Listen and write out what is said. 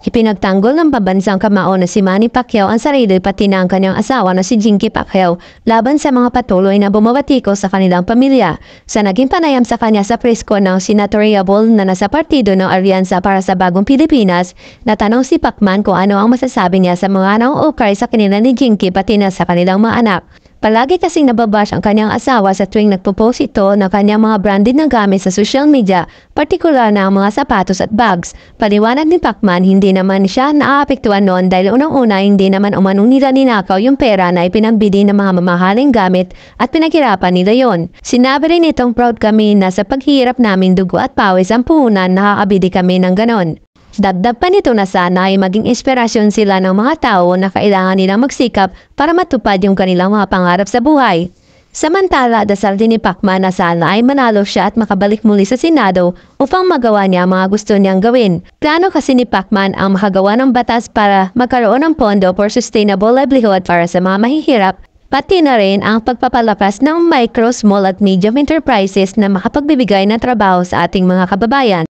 Ipinagtanggol ng pambansang kamao na si Manny Pacquiao ang sarili pati na ang kanyang asawa na si Jinky Pacquiao laban sa mga patuloy na bumabati sa kanilang pamilya. Sa naging panayam sa kanya sa presko ng senatoriable na nasa partido ng Alyansa para sa Bagong Pilipinas, natanong si Pacman kung ano ang masasabi niya sa mga naungukay sa kanila ni Jinky pati na sa kanilang mga anak. Palagi kasing nababash ang kanyang asawa sa tuwing nagpo-post ito ng kanyang mga branded na gamit sa social media, partikular na ang mga sapatos at bags. Paliwanag ni Pacman, hindi naman siya naaapektuhan noon dahil unang-una hindi naman umanong nila ninakaw yung pera na ipinambili ng mga mamahaling gamit at pinaghirapan nila yon. Sinabi rin itong proud kami na sa paghihirap namin dugo at pawis ang puhunan nakakabili kami ng ganon. Dagdag pa nito na sana ay maging inspirasyon sila ng mga tao na kailangan nilang magsikap para matupad yung kanilang mga pangarap sa buhay. Samantala, dasal din ni Pacman na sana ay manalo siya at makabalik muli sa Senado upang magawa niya ang mga gusto niyang gawin. Plano kasi ni Pacman ang makagawa ng batas para magkaroon ng pondo for sustainable livelihood para sa mga mahihirap, pati na rin ang pagpapalakas ng micro, small at medium enterprises na makapagbibigay ng trabaho sa ating mga kababayan.